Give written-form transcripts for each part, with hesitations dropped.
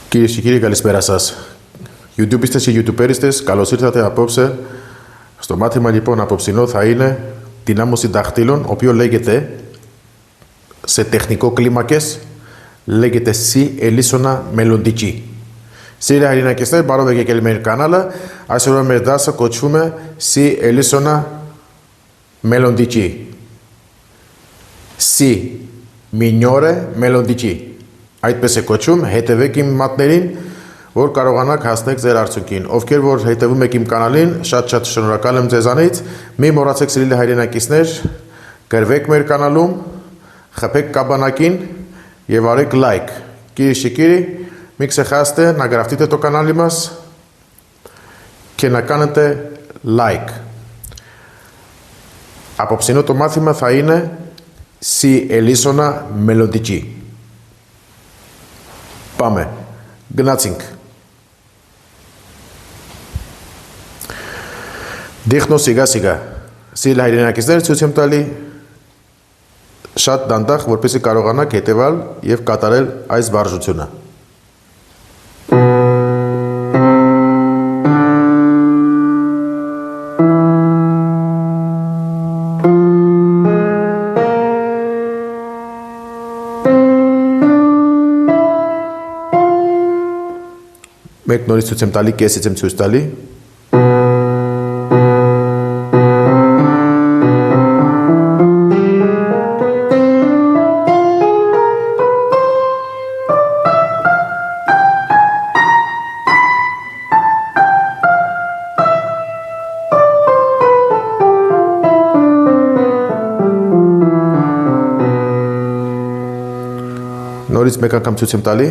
Κύριε καλησπέρα σας. YouTubeistες και YouTubeeristες, καλώς ήρθατε απόψε. Στο μάθημα λοιπόν απόψινό θα είναι δυνάμωση δαχτύλων, ο οποίο λέγεται σε τεχνικό κλίμακες, λέγεται C ελίσσονα μελλοντική. Սիրելի հայրենակիցներ, բարով եք եկել մեր կանալը, այսօր մեր դասը կոչվում է C էլիսոնա մելոնդիչի, C մինյորը մելոնդիչի, այդպես է կոչվում, հետևեք իմ մատներին, որ կարողանաք հասնեք ձեր արդյունքին, ովքեր որ հետևում եք իմ կանալին, շատ շնորհակալ եմ ձեզանից, մի մոռացեք սիրելի հայրենակիցներ, գրվեք մեր կանալում, խփեք կաբանակին եւ արեք լայք, կիրիշիկիրի. Միք սեխաստե, նագրավտիտ է տո կանալի մաս, կենականըտ է լայք. Ապոպսինո տո մաթիմը թային է սի էլիսոնա մելոդիջի. Պամ է, գնացինք. Դիխնո սիգա, սիլ հայրենակիզներ ցույց եմ տալի շատ դանդաղ, որպեսզի կարողանաք հետևալ եւ կատարել այս վարժությունը. Մեկ նորից ցույց եմ տալի, կեսից եմ ցույց տալի. Նորից մեկ անգամ ցույց եմ տալի.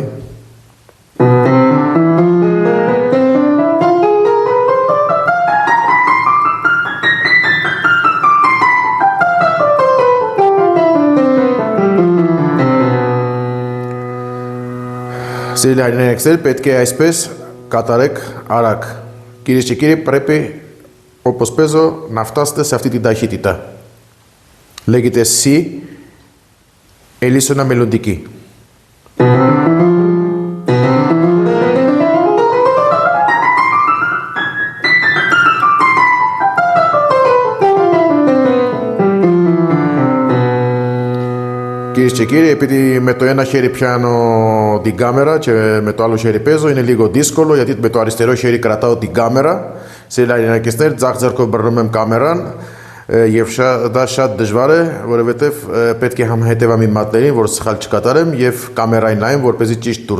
Սիրելի հայրենակիցներ, պետք է այսպես կատարեք արագ. Կիրիշիկիրի պրեպի օպոսպեզո նավտաստը սավտիտի դայխիտիտա. Լեգիտ է C էլիսոնա մելոդիկի. Κύριε, επειδή με το ένα χέρι πιάνω την κάμερα και με το άλλο χέρι παίζω, είναι λίγο δύσκολο γιατί με το αριστερό χέρι κρατάω την κάμερα. Σε լայրենակիցներ ձախ ձեռքով բռնում եմ կամերան եւ դա շատ դժվար է, որովհետեւ պետք է համ հետևամ իմ մատներին, որ սխալ չկատարեմ եւ կամերային նայեմ, որպեսզի ճիշտ դուրս